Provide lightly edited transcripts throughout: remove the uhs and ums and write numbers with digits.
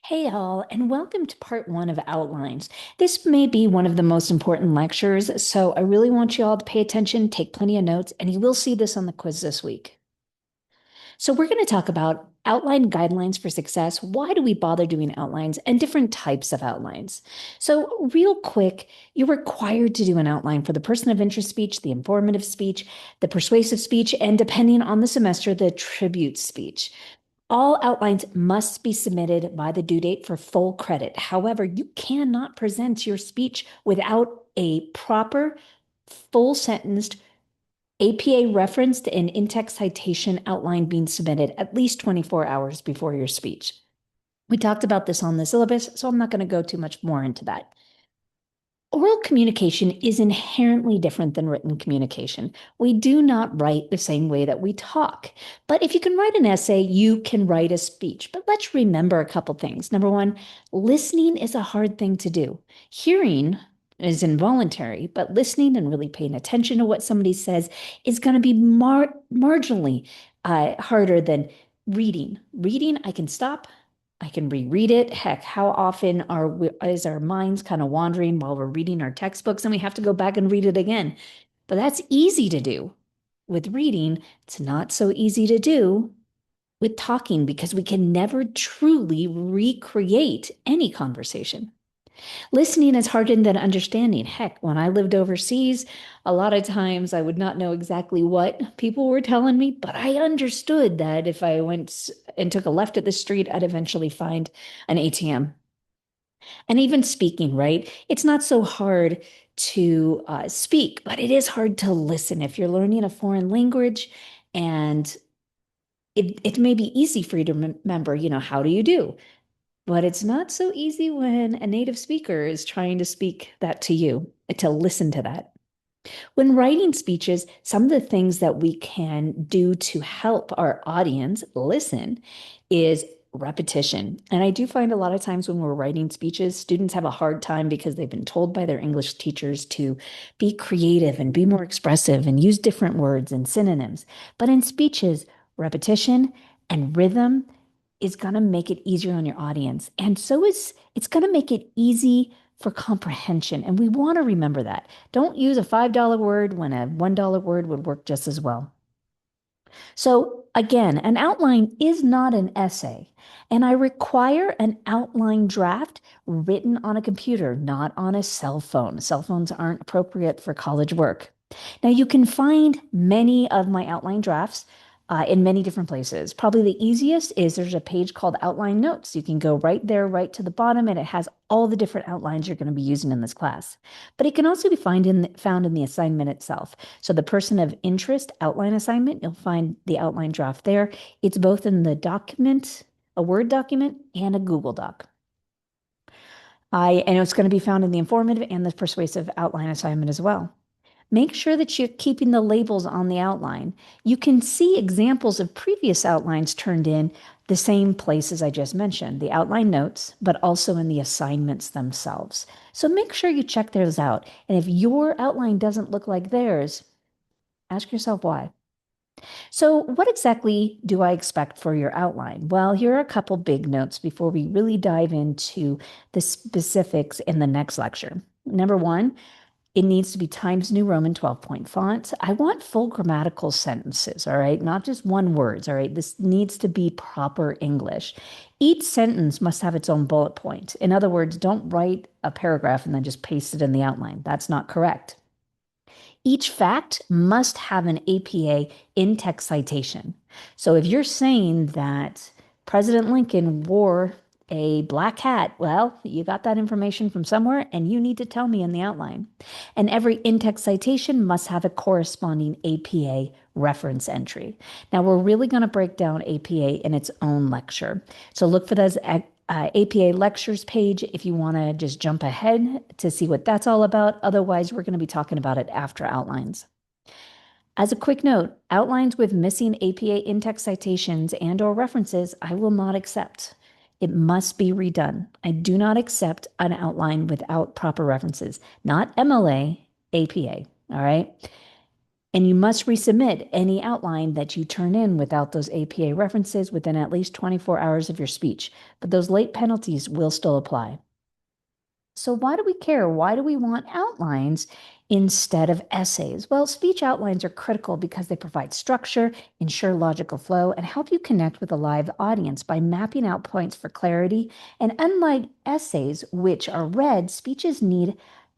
Hey all, and welcome to part one of Outlines. This may be one of the most important lectures, so I really want you all to pay attention, take plenty of notes, and you will see this on the quiz this week. So we're going to talk about outline guidelines for success. Why do we bother doing outlines and different types of outlines? So real quick, you're required to do an outline for the person of interest speech, the informative speech, the persuasive speech, and depending on the semester, the tribute speech. All outlines must be submitted by the due date for full credit. However, you cannot present your speech without a proper, full sentenced, APA referenced and in-text citation outline being submitted at least 24 hours before your speech. We talked about this on the syllabus, so I'm not going to go too much more into that. Oral communication is inherently different than written communication. We do not write the same way that we talk. But if you can write an essay, you can write a speech. But let's remember a couple things. Number one, listening is a hard thing to do. Hearing is involuntary, but listening and really paying attention to what somebody says is going to be marginally harder than reading. Reading, I can stop, I can reread it. Heck, how often is our minds kind of wandering while we're reading our textbooks and we have to go back and read it again? But that's easy to do. With reading, it's not so easy to do with talking because we can never truly recreate any conversation. Listening is harder than understanding. Heck, when I lived overseas, a lot of times I would not know exactly what people were telling me, but I understood that if I went and took a left at the street, I'd eventually find an ATM. And even speaking, right? It's not so hard to speak, but it is hard to listen. If you're learning a foreign language and it may be easy for you to remember, how do you do? But it's not so easy when a native speaker is trying to speak that to you, to listen to that. When writing speeches, some of the things that we can do to help our audience listen is repetition. And I do find a lot of times when we're writing speeches, students have a hard time because they've been told by their English teachers to be creative and be more expressive and use different words and synonyms. But in speeches, repetition and rhythm is going to make it easier on your audience. And so it's going to make it easy for comprehension. And we want to remember that. Don't use a $5 word when a $1 word would work just as well. So again, an outline is not an essay. And I require an outline draft written on a computer, not on a cell phone. Cell phones aren't appropriate for college work. Now, you can find many of my outline drafts in many different places. Probably the easiest is there's a page called Outline Notes. You can go right there, right to the bottom, and it has all the different outlines you're going to be using in this class. But it can also be found in the assignment itself. So the person of interest outline assignment, you'll find the outline draft there. It's both in the document, a Word document, and a Google Doc. And it's going to be found in the informative and the persuasive outline assignment as well. Make sure that you're keeping the labels on the outline. You can see examples of previous outlines turned in the same places I just mentioned, the outline notes, but also in the assignments themselves. So make sure you check those out. And if your outline doesn't look like theirs, ask yourself why. So, what exactly do I expect for your outline? Well, here are a couple big notes before we really dive into the specifics in the next lecture. Number one, it needs to be Times New Roman 12-point font. I want full grammatical sentences, all right? Not just one words, all right? This needs to be proper English. Each sentence must have its own bullet point. In other words, don't write a paragraph and then just paste it in the outline. That's not correct. Each fact must have an APA in-text citation. So if you're saying that President Lincoln wore a black hat, well, you got that information from somewhere and you need to tell me in the outline. And every in-text citation must have a corresponding APA reference entry. Now, we're really going to break down APA in its own lecture. So look for those APA lectures page if you want to just jump ahead to see what that's all about. Otherwise, we're going to be talking about it after outlines. As a quick note, outlines with missing APA in-text citations and/or references, I will not accept. It must be redone. I do not accept an outline without proper references, not MLA, APA. All right. And you must resubmit any outline that you turn in without those APA references within at least 24 hours of your speech. But those late penalties will still apply. So, why do we care? Why do we want outlines instead of essays? Well, speech outlines are critical because they provide structure, ensure logical flow, and help you connect with a live audience by mapping out points for clarity. And unlike essays, which are read, speeches need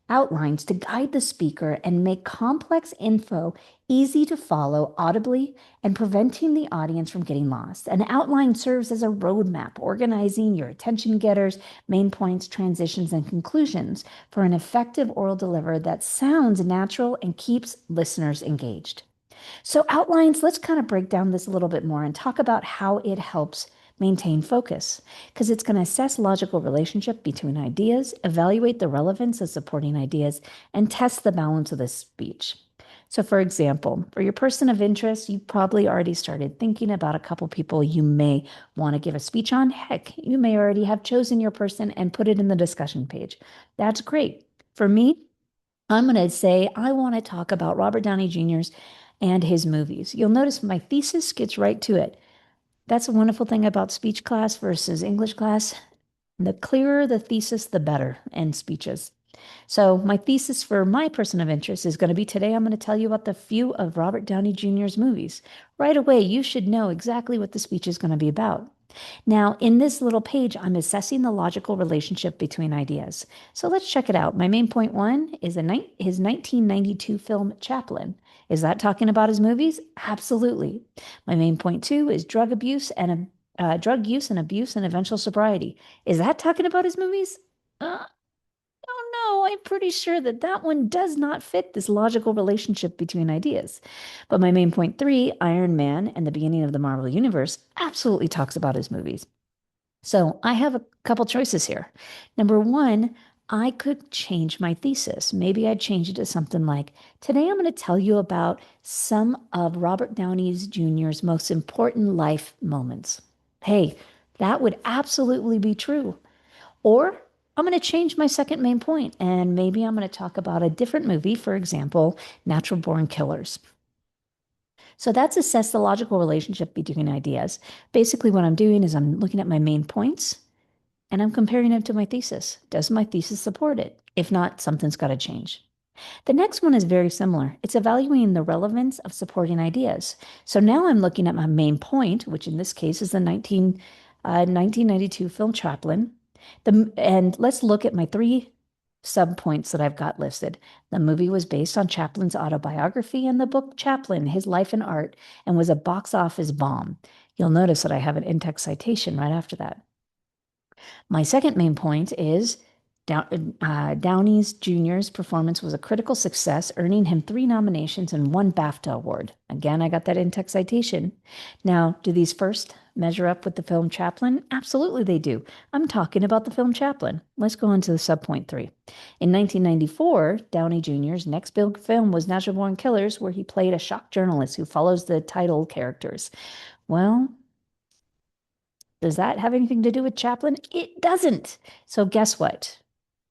outlines to guide the speaker and make complex info easy to follow audibly and preventing the audience from getting lost. An outline serves as a roadmap, organizing your attention getters, main points, transitions, and conclusions for an effective oral delivery that sounds natural and keeps listeners engaged. So, outlines, let's kind of break down this a little bit more and talk about how it helps maintain focus because it's going to assess logical relationship between ideas, evaluate the relevance of supporting ideas, and test the balance of the speech. So, for example, for your person of interest, you probably already started thinking about a couple people you may want to give a speech on. Heck, you may already have chosen your person and put it in the discussion page. That's great. For me, I'm going to say I want to talk about Robert Downey Jr.'s and his movies. You'll notice my thesis gets right to it. That's a wonderful thing about speech class versus English class. The clearer the thesis, the better in speeches. So, my thesis for my person of interest is going to be today. I'm going to tell you about the few of Robert Downey Jr.'s movies. Right away, you should know exactly what the speech is going to be about. Now, in this little page, I'm assessing the logical relationship between ideas. So let's check it out. My main point one is his 1992 film Chaplin. Is that talking about his movies? Absolutely. My main point two is drug use and abuse and eventual sobriety. Is that talking about his movies? Oh no, I'm pretty sure that that one does not fit this logical relationship between ideas. But my main point three, Iron Man and the beginning of the Marvel Universe, absolutely talks about his movies. So I have a couple choices here. Number one, I could change my thesis. Maybe I'd change it to something like, today I'm going to tell you about some of Robert Downey Jr.'s most important life moments. Hey, that would absolutely be true. Or I'm going to change my second main point and maybe I'm going to talk about a different movie, for example, Natural Born Killers. So that's assess the logical relationship between ideas. Basically, what I'm doing is I'm looking at my main points and I'm comparing them to my thesis. Does my thesis support it? If not, something's got to change. The next one is very similar. It's evaluating the relevance of supporting ideas. So now I'm looking at my main point, which in this case is the 1992 film Chaplin. And let's look at my three subpoints that I've got listed. The movie was based on Chaplin's autobiography and the book Chaplin, His Life and Art, and was a box office bomb. You'll notice that I have an in-text citation right after that. My second main point is Downey's Jr.'s performance was a critical success, earning him 3 nominations and 1 BAFTA award. Again, I got that in-text citation. Now, do these first measure up with the film Chaplin? Absolutely, they do. I'm talking about the film Chaplin. Let's go on to the subpoint three. In 1994, Downey Jr.'s next big film was Natural Born Killers, where he played a shock journalist who follows the title characters. Well, does that have anything to do with Chaplin? It doesn't. So guess what?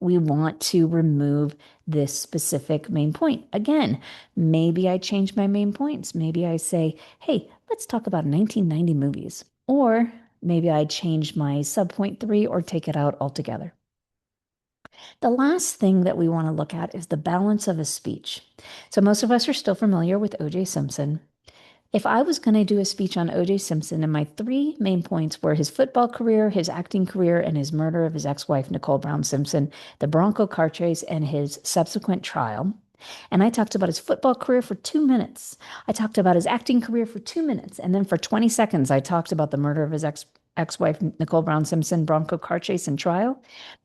We want to remove this specific main point. Again, maybe I change my main points. Maybe I say, hey, let's talk about 1990 movies. Or maybe I change my subpoint three or take it out altogether. The last thing that we want to look at is the balance of a speech. So most of us are still familiar with O.J. Simpson. If I was going to do a speech on O.J. Simpson, and my three main points were his football career, his acting career, and his murder of his ex-wife, Nicole Brown Simpson, the Bronco car chase, and his subsequent trial. And I talked about his football career for 2 minutes. I talked about his acting career for 2 minutes. And then for 20 seconds, I talked about the murder of his ex-wife, Nicole Brown Simpson, Bronco car chase, and trial.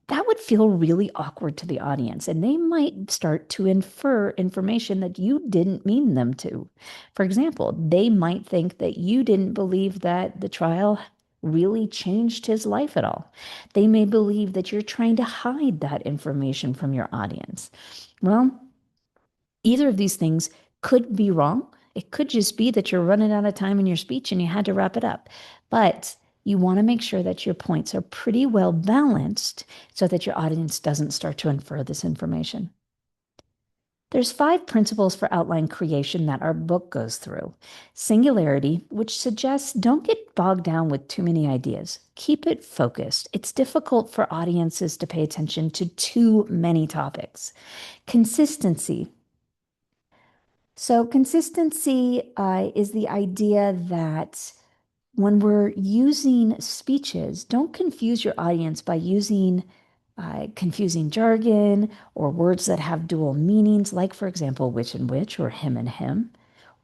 That would feel really awkward to the audience, and they might start to infer information that you didn't mean them to. For example, they might think that you didn't believe that the trial really changed his life at all. They may believe that you're trying to hide that information from your audience. Well, either of these things could be wrong. It could just be that you're running out of time in your speech and you had to wrap it up. But you want to make sure that your points are pretty well balanced so that your audience doesn't start to infer this information. There's 5 principles for outline creation that our book goes through. Singularity, which suggests don't get bogged down with too many ideas. Keep it focused. It's difficult for audiences to pay attention to too many topics. Consistency. So consistency is the idea that when we're using speeches, don't confuse your audience by using confusing jargon or words that have dual meanings, like, for example, which and which, or him and him,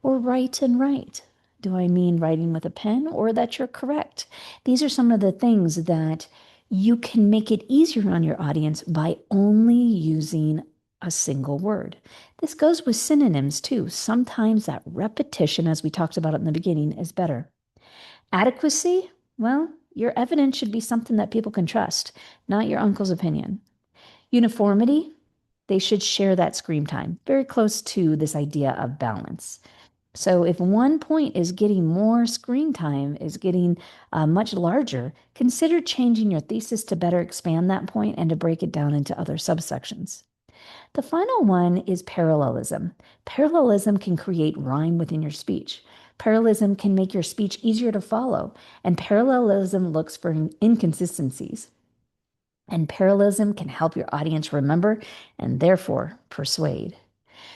or right and right. Do I mean writing with a pen or that you're correct? These are some of the things that you can make it easier on your audience by only using a single word. This goes with synonyms too. Sometimes that repetition, as we talked about in the beginning, is better. Adequacy, well, your evidence should be something that people can trust, not your uncle's opinion. Uniformity, they should share that screen time, very close to this idea of balance. So if one point is getting more screen time, is getting much larger, consider changing your thesis to better expand that point and to break it down into other subsections. The final one is parallelism. Parallelism can create rhyme within your speech. Parallelism can make your speech easier to follow, and parallelism looks for inconsistencies. And parallelism can help your audience remember and therefore persuade.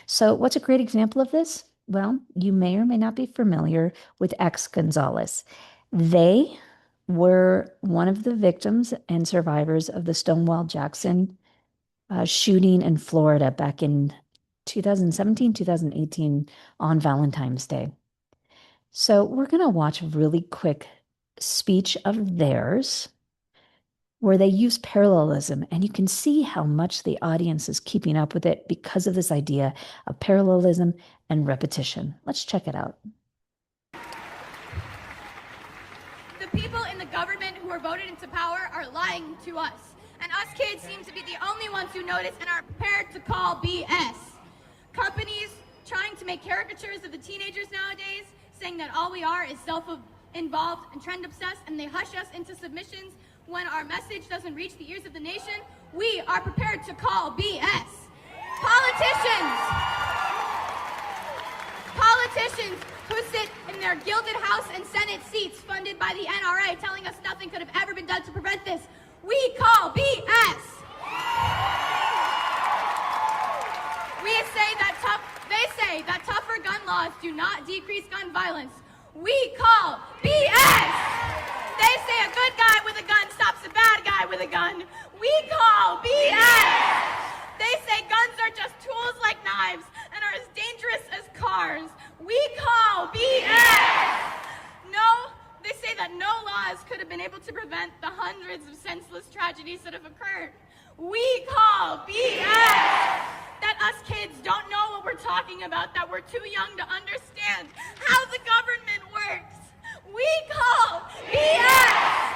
So, what's a great example of this? Well, you may or may not be familiar with X Gonzalez. They were one of the victims and survivors of the Stonewall Jackson shooting in Florida back in 2017, 2018 on Valentine's Day. So we're going to watch a really quick speech of theirs where they use parallelism, and you can see how much the audience is keeping up with it because of this idea of parallelism and repetition. Let's check it out. The people in the government who are voted into power are lying to us. And us kids seem to be the only ones who notice and are prepared to call BS. Companies trying to make caricatures of the teenagers nowadays, saying that all we are is self-involved and trend-obsessed, and they hush us into submissions when our message doesn't reach the ears of the nation. We are prepared to call BS. Politicians who sit in their gilded House and Senate seats funded by the NRA telling us nothing could have ever been done to prevent this. We call BS. They say that tougher gun laws do not decrease gun violence. We call BS. They say a good guy with a gun stops a bad guy with a gun. We call BS. They say guns are just tools like knives and are as dangerous as cars. We call BS. No. They say that no laws could have been able to prevent the hundreds of senseless tragedies that have occurred. We call BS! That us kids don't know what we're talking about, that we're too young to understand how the government works. We call BS!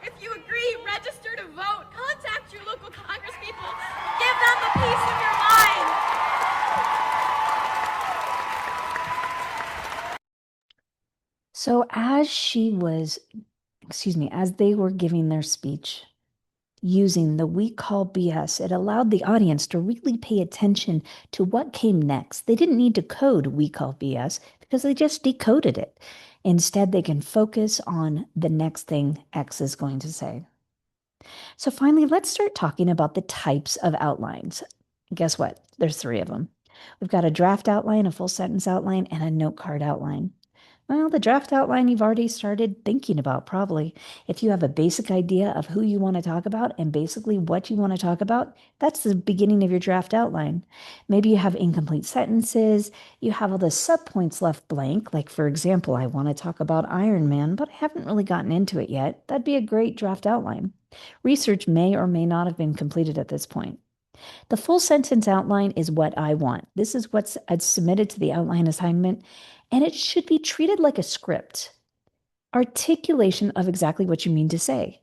If you agree, register to vote. Contact your local congresspeople. Give them the peace of your mind. So as they were giving their speech using the we call BS, it allowed the audience to really pay attention to what came next. They didn't need to code we call BS because they just decoded it. Instead, they can focus on the next thing X is going to say. So finally, let's start talking about the types of outlines. Guess what? There's 3 of them. We've got a draft outline, a full sentence outline, and a note card outline. Well, the draft outline you've already started thinking about, probably. If you have a basic idea of who you want to talk about and basically what you want to talk about, that's the beginning of your draft outline. Maybe you have incomplete sentences, you have all the subpoints left blank, like, for example, I want to talk about Iron Man, but I haven't really gotten into it yet. That'd be a great draft outline. Research may or may not have been completed at this point. The full sentence outline is what I want. This is what's submitted to the outline assignment, and it should be treated like a script. Articulation of exactly what you mean to say.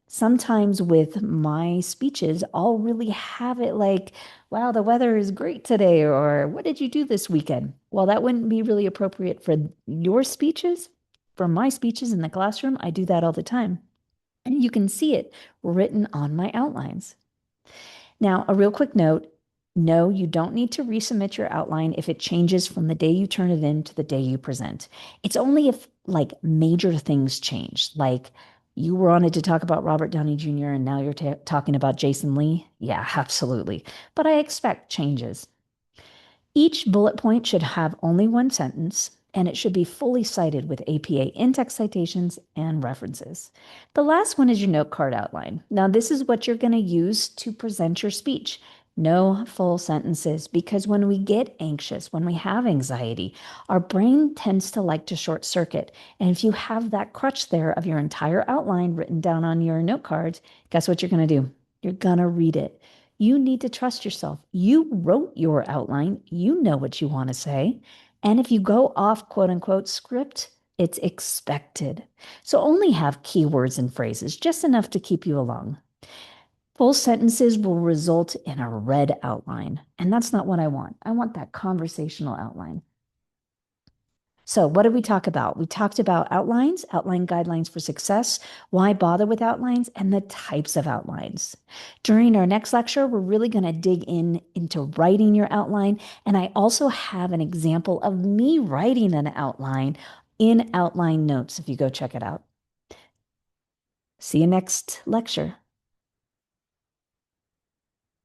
Sometimes with my speeches, I'll really have it like, wow, the weather is great today, or what did you do this weekend? Well, that wouldn't be really appropriate for your speeches. For my speeches in the classroom, I do that all the time. And you can see it written on my outlines. Now, a real quick note, No, you don't need to resubmit your outline if it changes from the day you turn it in to the day you present. It's only if like major things change, like you wanted to talk about Robert Downey Jr. and now you're talking about Jason Lee. Yeah, absolutely. But I expect changes. Each bullet point should have only one sentence, and it should be fully cited with APA in-text citations and references. The last one is your note card outline. Now, this is what you're going to use to present your speech. No full sentences, because when we get anxious, when we have anxiety, our brain tends to like to short circuit. And if you have that crutch there of your entire outline written down on your note cards, guess what you're going to do? You're going to read it. You need to trust yourself. You wrote your outline. You know what you want to say. And if you go off quote unquote script, it's expected. So only have keywords and phrases, just enough to keep you along. Full sentences will result in a red outline. And that's not what I want. I want that conversational outline. So, what did we talk about? We talked about outlines, outline guidelines for success, why bother with outlines, and the types of outlines. During our next lecture, we're really going to dig into writing your outline. And I also have an example of me writing an outline in Outline Notes if you go check it out. See you next lecture.